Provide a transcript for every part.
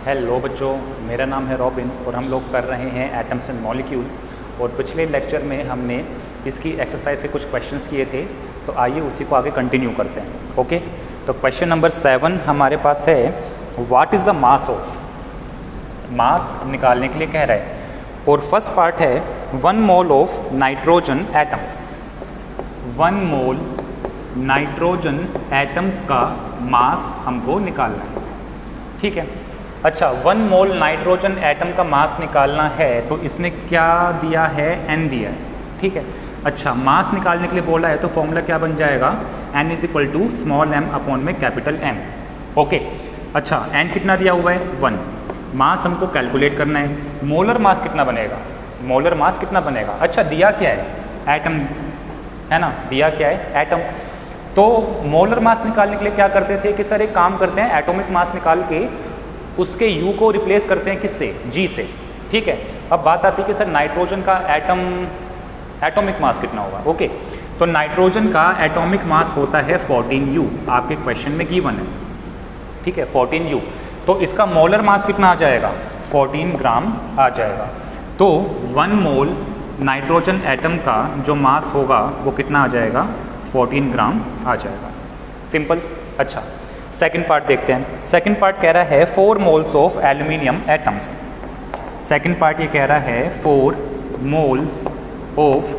Hello बच्चों, मेरा नाम है रॉबिन और हम लोग कर रहे हैं एटम्स एंड मॉलिक्यूल्स। और पिछले लेक्चर में हमने इसकी एक्सरसाइज से कुछ क्वेश्चंस किए थे, तो आइए उसी को आगे कंटिन्यू करते हैं। ओके, तो क्वेश्चन नंबर 7 हमारे पास है, what is the mass of. मास निकालने के लिए कह रहा है और फर्स्ट पार्ट है 1 mole of nitrogen atoms. 1 mole nitrogen atoms का मास हमको निकालना है। ठीक है, अच्छा 1 मोल नाइट्रोजन एटम का मास निकालना है तो इसने क्या दिया है, n दिया है। ठीक है, अच्छा मास निकालने के लिए बोला है तो फॉर्मूला क्या बन जाएगा, n is equal to small m upon में कैपिटल M। ओके, अच्छा n कितना दिया हुआ है 1, मास हमको कैलकुलेट करना है। मोलर मास कितना बनेगा, मोलर मास कितना बनेगा, अच्छा दिया क्या है, एटम है ना, दिया क्या है एटम। तो मोलर मास निकालने के लिए क्या करते थे कि सर एक काम करते हैं, एटॉमिक मास निकाल के उसके U को रिप्लेस करते हैं किससे, G से। ठीक है, अब बात आती है कि सर नाइट्रोजन का एटॉमिक मास कितना होगा। ओके, तो नाइट्रोजन का एटॉमिक मास होता है 14U, आपके क्वेश्चन में गिवन है। ठीक है, 14U, तो इसका मोलर मास कितना आ जाएगा, 14 ग्राम आ जाएगा। तो 1 मोल नाइट्रोजन एटम का जो मास होगा वो कितना आ जाएगा, 14 ग्राम आ जाएगा। सिंपल। अच्छा सेकंड पार्ट देखते हैं। सेकंड पार्ट कह रहा है 4 moles of aluminium atoms. Second part ये कह रहा है 4 मोल्स ऑफ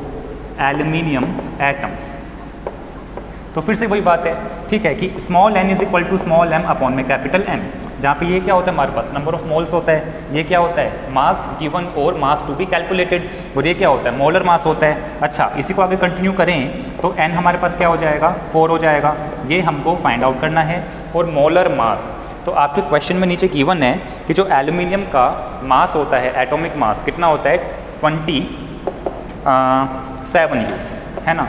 एल्यूमिनियम एटम्स। तो फिर से वही बात है, ठीक है, कि small n is equal to small m upon में कैपिटल M, जहाँ पे ये क्या होता है हमारे पास नंबर ऑफ मोल्स होता है, ये क्या होता है मास गिवन और मास टू बी कैलकुलेटेड, और ये क्या होता है मोलर मास होता है। अच्छा इसी को आगे कंटिन्यू करें तो n हमारे पास क्या हो जाएगा, 4 हो जाएगा, ये हमको फाइंड आउट करना है। और मोलर मास, तो आपके क्वेश्चन में नीचे गिवन है कि जो एल्यूमिनियम का मास होता है, एटॉमिक मास कितना होता है 27U, है ना,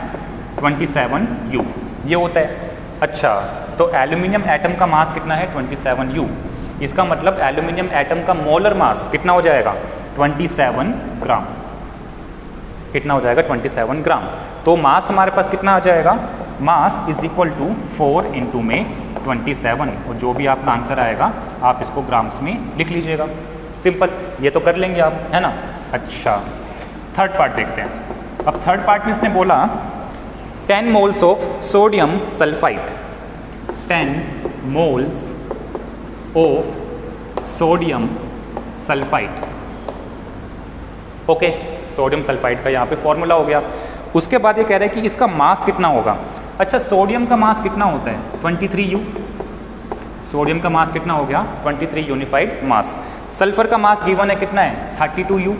27U ये होता है। अच्छा तो एल्यूमिनियम एटम का मास कितना है 27U, इसका मतलब एल्यूमिनियम एटम का मोलर मास कितना हो जाएगा 27 ग्राम, कितना हो जाएगा 27 ग्राम। तो मास हमारे पास कितना आ जाएगा, mass is equal to 4 into में 27, और जो भी आपका आंसर आएगा आप इसको ग्राम्स में लिख लीजिएगा। सिंपल, ये तो कर लेंगे आप, है ना। अच्छा थर्ड पार्ट देखते हैं। अब थर्ड पार्ट में इसने बोला 10 moles of sodium sulphide, 10 moles of sodium sulphide. Okay, sodium sulphide का यहाँ पे फॉर्मूला हो गया। उसके बाद ये कह रहा है कि इसका मास कितना होगा। अच्छा सोडियम का मास कितना होता है 23U, सोडियम का मास कितना हो गया 23 यूनिफाइड मास। सल्फर का मास गिवन है कितना है 32U,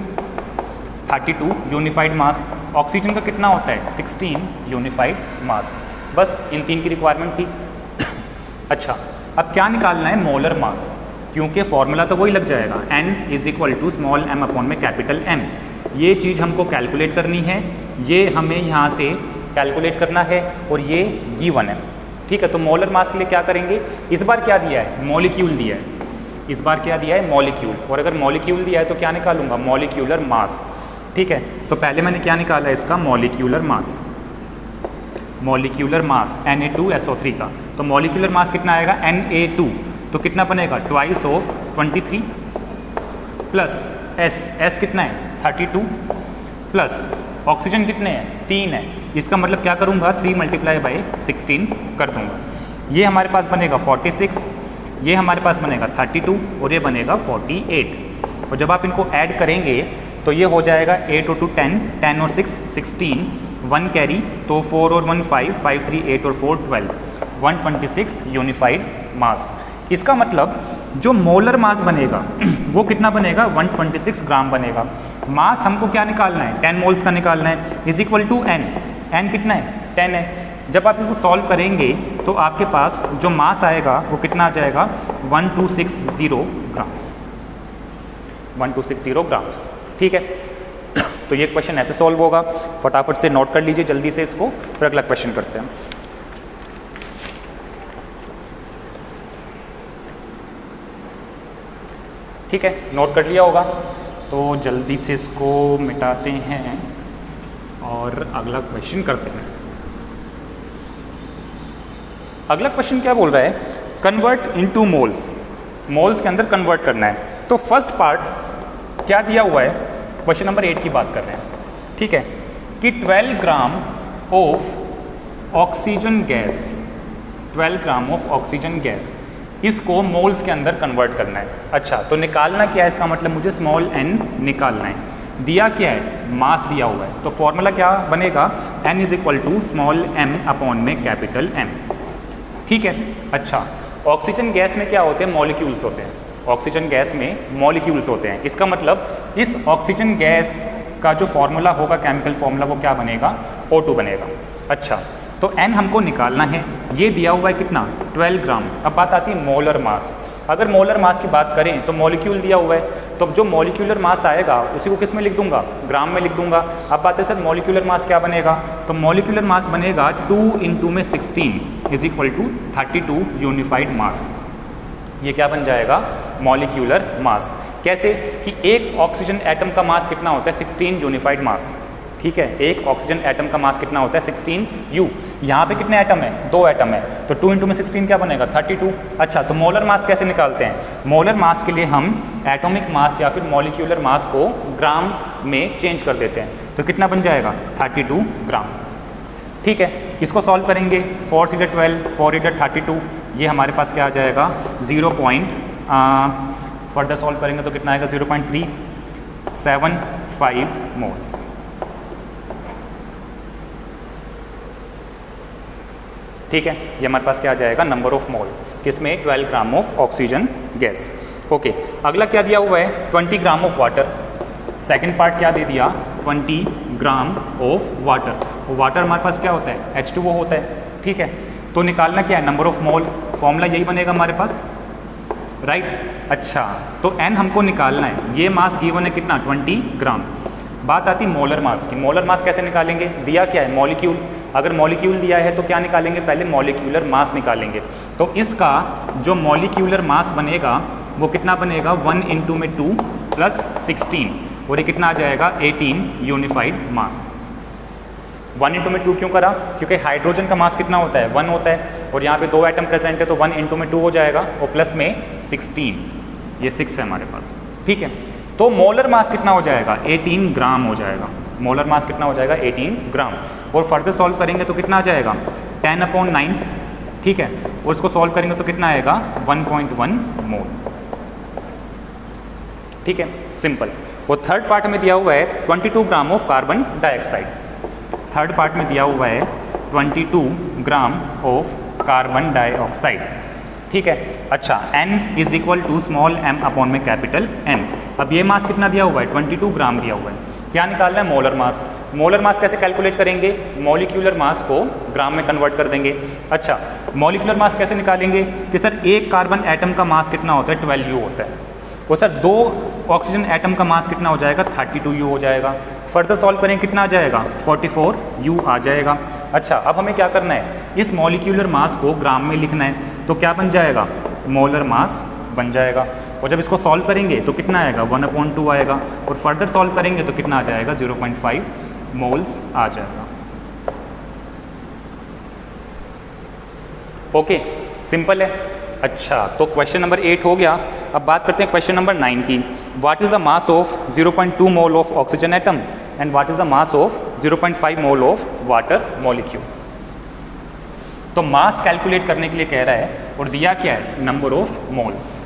32 यूनिफाइड मास। ऑक्सीजन का कितना होता है 16 यूनिफाइड मास। बस इन 3 की रिक्वायरमेंट थी। अच्छा अब क्या निकालना है, मोलर मास, क्योंकि फॉर्मूला तो वही लग जाएगा, n is equal to small m upon में कैपिटल M। ये चीज़ हमको कैलकुलेट करनी है, ये हमें यहाँ से कैलकुलेट करना है, और ये गिवन है। ठीक है, तो मोलर मास के लिए क्या करेंगे, इस बार क्या दिया है मॉलिक्यूल दिया है, इस बार क्या दिया है मॉलिक्यूल, और अगर मॉलिक्यूल दिया है तो क्या निकालूंगा मॉलिक्यूलर मास। ठीक है, तो पहले मैंने क्या निकाला है इसका molecular mass, molecular mass Na2SO3 का। तो मॉलिक्यूलर मास कितना आएगा Na2, तो कितना बनेगा ट्वाइस ऑफ 23 प्लस S कितना है 32 प्लस ऑक्सीजन कितने हैं 3 है, इसका मतलब क्या करूँगा 3 मल्टीप्लाई बाई 16 कर दूँगा। ये हमारे पास बनेगा 46, ये हमारे पास बनेगा 32 और ये बनेगा 48। और जब आप इनको ऐड करेंगे तो ये हो जाएगा 8 और 2 10, 10 और 6 16, 1 कैरी, तो 4 और 1 5, 5 3 8 और 4 12, 126 यूनिफाइड मास। इसका मतलब जो मोलर मास बनेगा वो कितना बनेगा 126 ग्राम बनेगा। मास हमको क्या निकालना है 10 मोल्स का निकालना है, इज इक्वल टू n कितना है 10 है। जब आप इसको सॉल्व करेंगे तो आपके पास जो मास आएगा वो कितना आ जाएगा 1260 ग्राम्स, 1260 ग्राम्स। ठीक है, तो ये क्वेश्चन ऐसे सॉल्व होगा, फटाफट से नोट कर लीजिए जल्दी से इसको, फिर अगला क्वेश्चन करते हैं। ठीक है, नोट कर लिया होगा, तो जल्दी से इसको मिटाते हैं और अगला क्वेश्चन करते हैं। अगला क्वेश्चन क्या बोल रहा है, कन्वर्ट इनटू मोल्स मोल्स के अंदर कन्वर्ट करना है। तो फर्स्ट पार्ट क्या दिया हुआ है, क्वेश्चन नंबर 8 की बात कर रहे हैं, ठीक है, कि 12 gram of oxygen gas, 12 gram of oxygen gas, इसको मोल्स के अंदर कन्वर्ट करना है। अच्छा, तो निकालना क्या है, इसका मतलब मुझे स्मॉल n निकालना है। दिया क्या है, मास दिया हुआ है, तो फॉर्मूला क्या बनेगा, n is equal to small m upon में कैपिटल M, ठीक है। अच्छा, ऑक्सीजन गैस में क्या होते हैं, मॉलिक्यूल्स होते हैं, ऑक्सीजन गैस में मॉलिक्यूल्स होते हैं। इसका मतलब इस ऑक्सीजन गैस का जो फॉर्मूला होगा, केमिकल फॉर्मूला, वो क्या बनेगा, O2 बनेगा। अच्छा, तो n हमको निकालना है, ये दिया हुआ है कितना, 12 ग्राम। अब बात आती है मोलर मास। अगर मोलर मास की बात करें तो मॉलिक्यूल दिया हुआ है, तो जो मॉलिक्यूलर मास आएगा उसी को किस में लिख दूंगा, ग्राम में लिख दूंगा। अब बात है सर मॉलिक्यूलर मास क्या बनेगा, तो मॉलिक्यूलर मास बनेगा 2 × में 16 इज इक्वल टू 32 यूनिफाइड मास। ये क्या बन जाएगा, मॉलिक्यूलर मास। कैसे कि एक ऑक्सीजन एटम का मास कितना होता है, 16 यूनिफाइड मास, ठीक है। एक ऑक्सीजन एटम का मास कितना होता है, 16 U। यहाँ पे कितने एटम है, 2 एटम है, तो 2 × में 16 क्या बनेगा, 32। अच्छा, तो मोलर मास कैसे निकालते हैं, मोलर मास के लिए हम एटॉमिक मास या फिर मॉलिक्यूलर मास को ग्राम में चेंज कर देते हैं, तो कितना बन जाएगा, 32 ग्राम, ठीक है। इसको सॉल्व करेंगे, 4 × 12, 4 × 32, ये हमारे पास क्या आ जाएगा, 0. फर्दर सॉल्व करेंगे तो कितना आएगा, 0.375 मोल्स, ठीक है। ये हमारे पास क्या आ जाएगा, नंबर ऑफ मोल, किसमें, 12 gram of oxygen gas. Okay, अगला क्या दिया हुआ है, 20 gram of water. Second part क्या दे दिया, 20 ग्राम ऑफ वाटर। वाटर हमारे पास क्या होता है, H2O होता है, ठीक है। तो निकालना क्या है, नंबर ऑफ मोल, फॉर्मूला यही बनेगा हमारे पास, राइट। अच्छा, तो n हमको निकालना है, ये मास गिवन है कितना, 20 ग्राम। बात आती मोलर मास की। मोलर मास कैसे निकालेंगे, दिया क्या है, मॉलिक्यूल। अगर मॉलिक्यूल दिया है तो क्या निकालेंगे, पहले मॉलिक्यूलर मास निकालेंगे। तो इसका जो मॉलिक्यूलर मास बनेगा वो कितना बनेगा, 1 × में 2 + 16, और ये कितना आ जाएगा, 18 यूनिफाइड मास। 1 × में 2 क्यों करा, क्योंकि हाइड्रोजन का मास कितना होता है, 1 होता है, और यहाँ पे 2 एटम प्रेजेंट है, तो 1 × में 2 हो जाएगा, और प्लस में 16, ये 6 है हमारे पास, ठीक है। तो मोलर मास कितना हो जाएगा, 18 ग्राम हो जाएगा। मोलर मास कितना हो जाएगा, 18 ग्राम। और फर्दर सॉल्व करेंगे तो कितना आ जाएगा, 10/9, ठीक है। और इसको सॉल्व करेंगे तो कितना आएगा, 1.1 मोल, ठीक है, सिंपल। और थर्ड पार्ट में दिया हुआ है 22 gram of carbon dioxide. Third part में दिया हुआ है 22 ग्राम ऑफ कार्बन डाइऑक्साइड, ठीक है। अच्छा, n is equal to small m upon में कैपिटल M। अब ये मास कितना दिया हुआ है, 22 ग्राम दिया हुआ है। क्या निकालना है, मोलर मास। मोलर मास कैसे कैलकुलेट करेंगे, मॉलिक्यूलर मास को ग्राम में कन्वर्ट कर देंगे। अच्छा, मॉलिक्यूलर मास कैसे निकालेंगे कि सर एक कार्बन एटम का मास कितना होता है, 12 U होता है, और सर 2 ऑक्सीजन एटम का मास कितना हो जाएगा, 32 U हो जाएगा। फर्दर सॉल्व करें कितना आ जाएगा, 44 U आ जाएगा। अच्छा, अब हमें क्या करना है, इस मॉलिक्यूलर मास को ग्राम में लिखना है, तो क्या बन जाएगा, मोलर मास बन जाएगा। और जब इसको सॉल्व करेंगे तो कितना आएगा, 1/2 आएगा, और फर्दर सॉल्व करेंगे तो कितना आ जाएगा, 0.5 मोल्स आ जाएगा। ओके, सिंपल है। अच्छा, तो क्वेश्चन नंबर 8 हो गया। अब बात करते हैं क्वेश्चन नंबर 9 की। What is the mass of 0.2 mole of oxygen atom and what is the mass of 0.5 mole of water molecule. तो मास कैलकुलेट करने के लिए कह रहा है, और दिया क्या है, नंबर ऑफ मोल्स।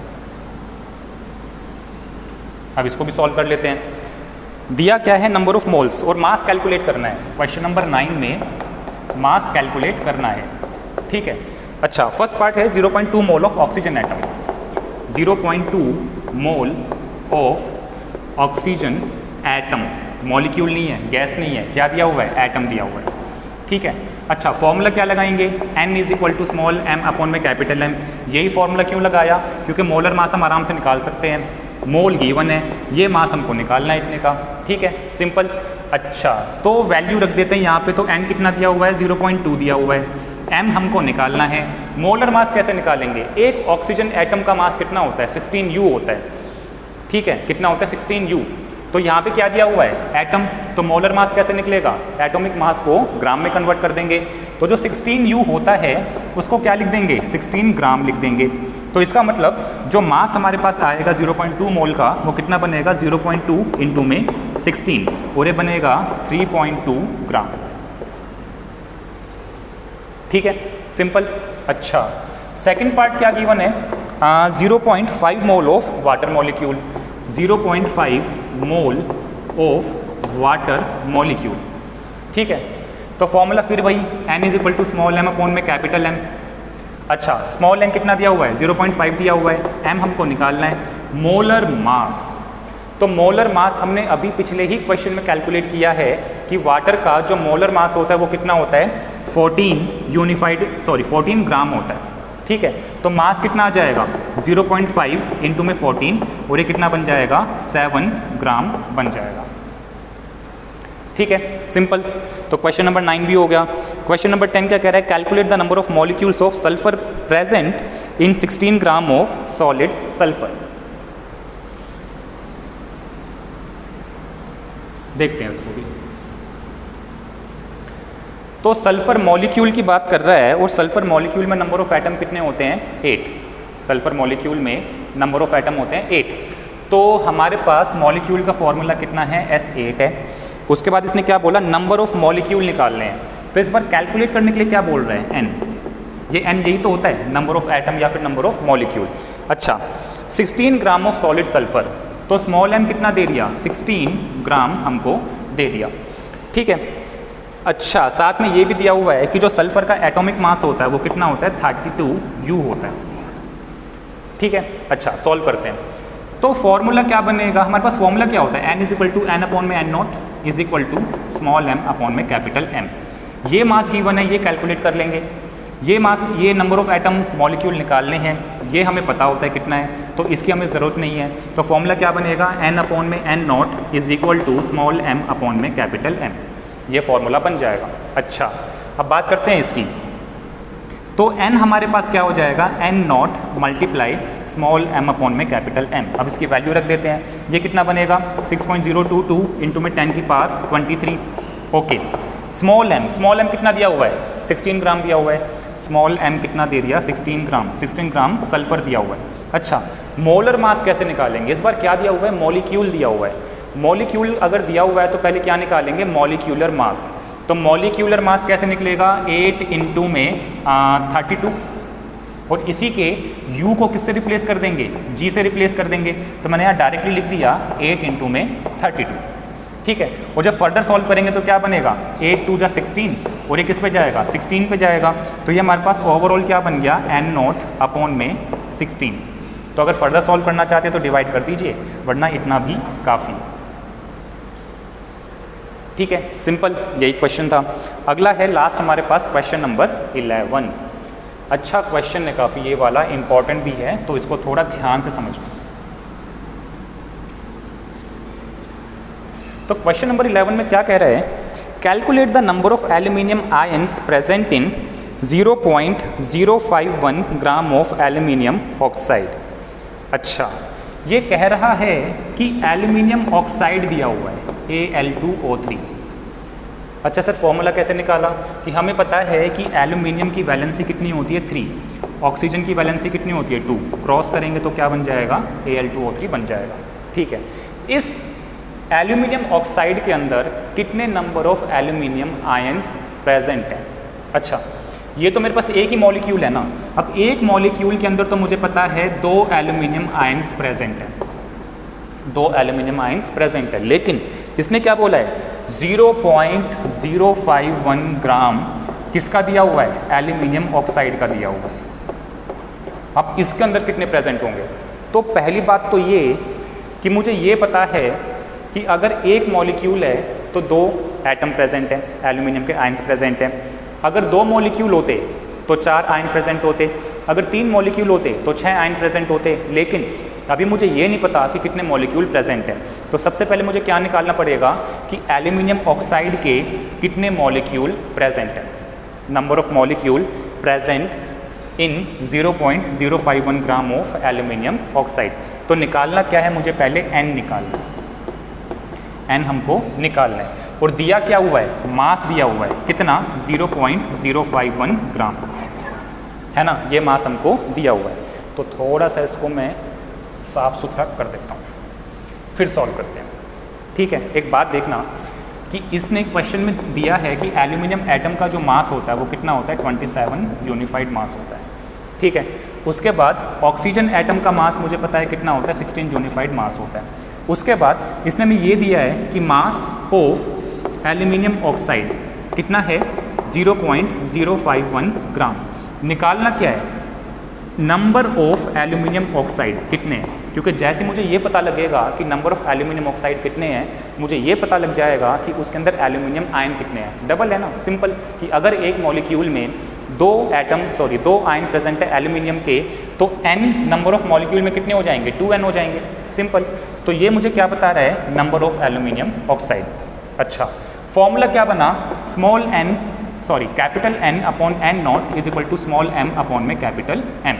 अब इसको भी सॉल्व कर लेते हैं। दिया क्या है, नंबर ऑफ मोल्स, और मास कैलकुलेट करना है। क्वेश्चन नंबर 9 में मास कैलकुलेट करना है, ठीक है। अच्छा, फर्स्ट पार्ट है 0.2 mole of oxygen atom. 0.2 mole of oxygen atom, molecule नहीं है, गैस नहीं है, क्या दिया हुआ है, एटम दिया हुआ है, ठीक है। अच्छा, फॉर्मूला क्या लगाएंगे, n is equal to small m upon में कैपिटल M। यही फॉर्मूला क्यों लगाया, क्योंकि मोलर मास हम आराम से निकाल सकते हैं, मोल गिवन है, ये मास हमको निकालना है इतने का, ठीक है, सिंपल। अच्छा, तो वैल्यू रख देते हैं यहाँ पे। तो n कितना दिया हुआ है, 0.2 दिया हुआ है, m हमको निकालना है। मोलर मास कैसे निकालेंगे, एक ऑक्सीजन एटम का मास कितना होता है, 16 U होता है, ठीक है, कितना होता है, 16 U। तो यहाँ पे क्या दिया हुआ है, एटम, तो मोलर मास कैसे निकलेगा, एटॉमिक मास को ग्राम में कन्वर्ट कर देंगे। तो जो 16 U होता है उसको क्या लिख देंगे, 16 ग्राम लिख देंगे। तो इसका मतलब जो मास हमारे पास आएगा 0.2 मोल का वो कितना बनेगा 0.2 इंटू में 16 और ये बनेगा 3.2 ग्राम। ठीक है, सिंपल। अच्छा, सेकंड पार्ट क्या गिवन है, 0.5 mole of water molecule, 0.5 mole of water molecule. ठीक है, तो फॉर्मूला फिर वही n is equal to small m upon में कैपिटल M। अच्छा, स्मॉल m कितना दिया हुआ है 0.5 दिया हुआ है, m हमको निकालना है मोलर मास। तो मोलर मास हमने अभी पिछले ही क्वेश्चन में कैलकुलेट किया है कि वाटर का जो मोलर मास होता है वो कितना होता है 14 ग्राम होता है। ठीक है, तो मास कितना आ जाएगा 0.5 इंटू में 14 और ये कितना बन जाएगा 7 ग्राम बन जाएगा। ठीक है, सिंपल। तो क्वेश्चन नंबर 9 भी हो गया। क्वेश्चन नंबर 10 क्या कह रहा है, calculate the number of molecules of sulphur present in 16 gram of solid sulphur. देखते हैं इसको भी। तो सल्फर मॉलिक्यूल की बात कर रहा है और सल्फर मॉलिक्यूल में नंबर ऑफ एटम कितने होते हैं 8। सल्फर मॉलिक्यूल में नंबर ऑफ एटम होते हैं 8। तो हमारे पास मॉलिक्यूल का फॉर्मूला कितना है S8 है। उसके बाद इसने क्या बोला, नंबर ऑफ मॉलिक्यूल निकालने हैं। तो इस बार कैलकुलेट करने के लिए क्या बोल रहे हैं n। ये n यही तो होता है नंबर ऑफ एटम या फिर नंबर ऑफ मॉलिक्यूल। अच्छा, 16 ग्राम ऑफ सॉलिड सल्फर, तो स्मॉल m कितना दे दिया 16 ग्राम हमको दे दिया। ठीक है, अच्छा साथ में ये भी दिया हुआ है कि जो सल्फर का एटॉमिक मास होता है वो कितना होता है 32 U होता है। ठीक है, अच्छा सॉल्व करते हैं। तो फॉर्मूला क्या बनेगा, हमारे पास फॉर्मूला क्या होता है n is equal to n upon में n naught is equal to small m upon में कैपिटल M। ये मास गिवन है, ये कैलकुलेट कर लेंगे। ये मास, ये नंबर ऑफ एटम मॉलिक्यूल निकालने हैं, ये हमें पता होता है कितना है, तो इसकी हमें ज़रूरत नहीं है। तो फॉर्मूला क्या बनेगा n अपॉन में n naught is equal to small m upon में कैपिटल M। ये फॉर्मूला बन जाएगा। अच्छा, अब बात करते हैं इसकी। तो n हमारे पास क्या हो जाएगा n not multiply small m upon में कैपिटल M। अब इसकी वैल्यू रख देते हैं, ये कितना बनेगा 6.022 इंटू में 10 की पावर 23। ओके, स्मॉल m कितना दिया हुआ है 16 ग्राम दिया हुआ है। स्मॉल m कितना दे दिया 16 ग्राम सल्फर दिया हुआ है। अच्छा, मोलर मास कैसे निकालेंगे, इस बार क्या दिया हुआ है मॉलिक्यूल दिया हुआ है। मॉलिक्यूल अगर दिया हुआ है तो पहले क्या निकालेंगे मॉलिक्यूलर मास। तो मॉलिक्यूलर मास कैसे निकलेगा 8 इंटू में 32 और इसी के U को किससे रिप्लेस कर देंगे G से रिप्लेस कर देंगे। तो मैंने यहाँ डायरेक्टली लिख दिया 8 इंटू में 32। ठीक है, और जब फर्दर सॉल्व करेंगे तो क्या बनेगा 8 2 जा 16 और ये किस पे जाएगा 16 पे जाएगा। तो ये हमारे पास ओवरऑल क्या बन गया n नॉट अपॉन में 16। तो अगर फर्दर सॉल्व करना चाहते हैं तो डिवाइड कर दीजिए, वरना इतना भी काफ़ी। ठीक है, सिंपल, यही क्वेश्चन था। अगला है लास्ट हमारे पास क्वेश्चन नंबर 11। अच्छा क्वेश्चन है काफ़ी, ये वाला इंपॉर्टेंट भी है, तो इसको थोड़ा ध्यान से समझना। तो क्वेश्चन नंबर 11 में क्या कह रहा है, calculate the number of aluminium ions present in 0.051 gram of aluminium oxide. अच्छा, ये कह रहा है कि एल्यूमिनियम ऑक्साइड दिया हुआ है Al2O3। अच्छा सर, फॉर्मूला कैसे निकाला कि हमें पता है कि एल्यूमिनियम की वैलेंसी कितनी होती है 3, ऑक्सीजन की वैलेंसी कितनी होती है 2, क्रॉस करेंगे तो क्या बन जाएगा Al2O3 बन जाएगा। ठीक है, इस एल्यूमिनियम ऑक्साइड के अंदर कितने number of aluminium ions present हैं। अच्छा, ये तो मेरे पास एक ही मॉलिक्यूल है ना। अब एक मॉलिक्यूल के अंदर तो मुझे पता है 2 एल्यूमिनियम आयंस प्रेजेंट हैं, 2 एल्यूमिनियम आयंस प्रेजेंट है, लेकिन इसने क्या बोला है 0.051 ग्राम किसका दिया हुआ है एल्यूमिनियम ऑक्साइड का दिया हुआ है। अब इसके अंदर कितने प्रेजेंट होंगे। तो पहली बात तो ये कि मुझे ये पता है कि अगर एक मॉलिक्यूल है तो 2 एटम प्रेजेंट हैं, एल्यूमिनियम के आयंस प्रेजेंट हैं। अगर 2 मॉलिक्यूल होते तो 4 आयन प्रेजेंट होते, अगर 3 मॉलिक्यूल होते तो 6 आयन प्रेजेंट होते, लेकिन अभी मुझे ये नहीं पता कि कितने मॉलिक्यूल प्रेजेंट हैं। तो सबसे पहले मुझे क्या निकालना पड़ेगा कि एल्यूमिनियम ऑक्साइड के कितने मॉलिक्यूल प्रेजेंट हैं, number of molecule present in 0.051 gram of aluminium oxide. तो निकालना क्या है, मुझे पहले n निकालना, n हमको निकालना है। और दिया क्या हुआ है, मास दिया हुआ है कितना 0.051 ग्राम, है ना, ये मास हमको दिया हुआ है। तो थोड़ा सा इसको मैं साफ़ सुथरा कर देता हूँ, फिर सॉल्व करते हैं। ठीक है, एक बात देखना कि इसने क्वेश्चन में दिया है कि एल्यूमिनियम एटम का जो मास होता है वो कितना होता है, 27 यूनिफाइड मास होता है। ठीक है, उसके बाद ऑक्सीजन एटम का मास मुझे पता है कितना होता है, 16 यूनिफाइड मास होता है। उसके बाद इसने हमें ये दिया है कि मास ऑफ एल्यूमिनियम ऑक्साइड कितना है, 0.051 ग्राम। निकालना क्या है, नंबर ऑफ एल्यूमिनियम ऑक्साइड कितने हैं, क्योंकि जैसे मुझे ये पता लगेगा कि नंबर ऑफ एल्यूमिनियम ऑक्साइड कितने हैं, मुझे ये पता लग जाएगा कि उसके अंदर एल्यूमिनियम आयन कितने हैं। डबल है ना, सिंपल, कि अगर एक मॉलिक्यूल में दो आयन प्रेजेंट है एल्यूमिनियम के, तो n नंबर ऑफ मॉलिक्यूल में कितने हो जाएंगे, 2n हो जाएंगे, सिंपल। तो ये मुझे क्या बता रहा है, नंबर ऑफ एल्यूमिनियम ऑक्साइड। अच्छा, फॉर्मूला क्या बना, capital N upon N naught is equal to small m upon में कैपिटल M।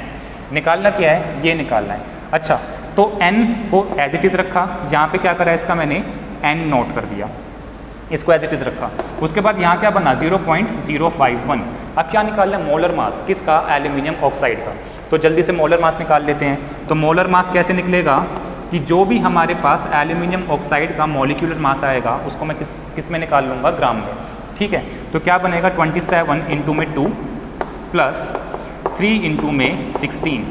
निकालना क्या है, ये निकालना है। अच्छा, तो n को एज इट इज़ रखा, यहाँ पे क्या करा इसका मैंने n नोट कर दिया, इसको एज इट इज़ रखा। उसके बाद यहाँ क्या बना, 0.051। अब क्या निकालना है, मोलर मास, किसका, एल्यूमिनियम ऑक्साइड का। तो जल्दी से मोलर मास निकाल लेते हैं। तो मोलर मास कैसे निकलेगा कि जो भी हमारे पास एल्यूमिनियम ऑक्साइड का मॉलिक्यूलर मास आएगा उसको मैं किस में निकाल लूँगा, ग्राम में। ठीक है, तो क्या बनेगा, 27 इंटू में 2 प्लस 3 इंटू में 16,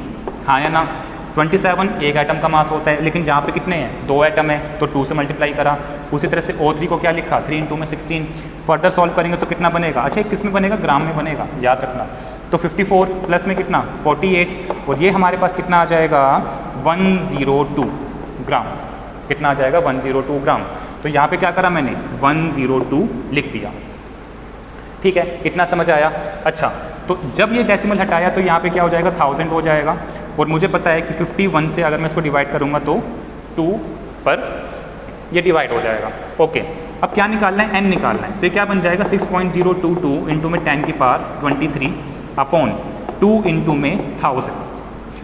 हाँ या ना। 27 एक एटम का मास होता है, लेकिन जहाँ पे कितने हैं, 2 एटम है, तो 2 से मल्टीप्लाई करा। उसी तरह से O3 को क्या लिखा, 3 इंटू में 16। फर्दर सॉल्व करेंगे तो कितना बनेगा, अच्छा किस में बनेगा, ग्राम में बनेगा, याद रखना। तो 54 प्लस में कितना, 48, और ये हमारे पास कितना आ जाएगा, 102 ग्राम। कितना आ जाएगा, 102 ग्राम। तो यहाँ पे क्या करा मैंने, 102 लिख दिया। ठीक है, इतना समझ आया। अच्छा, तो जब ये डेसिमल हटाया तो यहाँ पे क्या हो जाएगा, 1000 हो जाएगा। और मुझे पता है कि 51 से अगर मैं इसको डिवाइड करूँगा तो 2 पर ये डिवाइड हो जाएगा। ओके, अब क्या निकालना है, n निकालना है। तो ये क्या बन जाएगा, 6.022 इंटू में 10 की पावर 23 अपॉन 2 इंटू में 1000।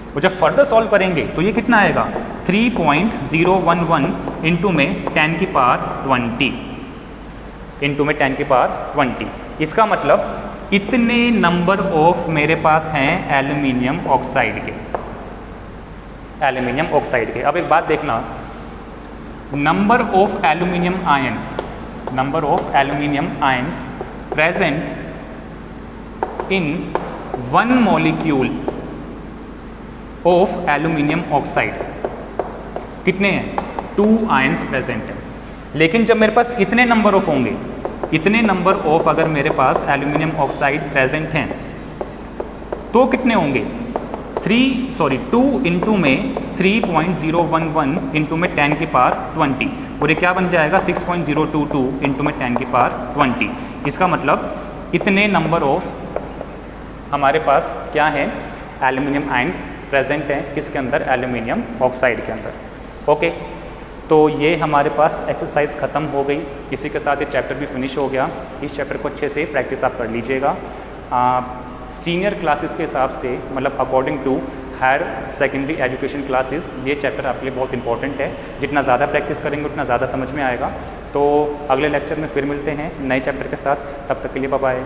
और जब फर्दर सॉल्व करेंगे तो ये कितना आएगा, 3.011 इंटू में 10 की पावर 20 इंटू में 10 की पावर 20। इसका मतलब इतने नंबर ऑफ मेरे पास हैं एल्यूमिनियम ऑक्साइड के, अब एक बात देखना, number of aluminium ions present in 1 molecule of aluminium oxide कितने हैं, 2 आयंस प्रेजेंट हैं। लेकिन जब मेरे पास इतने नंबर ऑफ होंगे, इतने नंबर ऑफ अगर मेरे पास एल्यूमिनियम ऑक्साइड प्रेजेंट हैं तो कितने होंगे, 2 इंटू में 3.011 इंटू में 10 की पावर 20, और ये क्या बन जाएगा, 6.022 इंटू में 10 की पावर 20। इसका मतलब इतने नंबर ऑफ हमारे पास क्या है, एल्यूमिनियम आयंस प्रेजेंट हैं किसके अंदर, एल्यूमिनियम ऑक्साइड के अंदर। ओके, तो ये हमारे पास एक्सरसाइज ख़त्म हो गई। इसी के साथ ये चैप्टर भी फिनिश हो गया। इस चैप्टर को अच्छे से प्रैक्टिस आप कर लीजिएगा। सीनियर क्लासेस के हिसाब से, मतलब according to higher secondary education classes, ये चैप्टर आपके लिए बहुत इंपॉर्टेंट है। जितना ज़्यादा प्रैक्टिस करेंगे उतना ज़्यादा समझ में आएगा। तो अगले लेक्चर में फिर मिलते हैं नए चैप्टर के साथ। तब तक के लिए बाय बाय।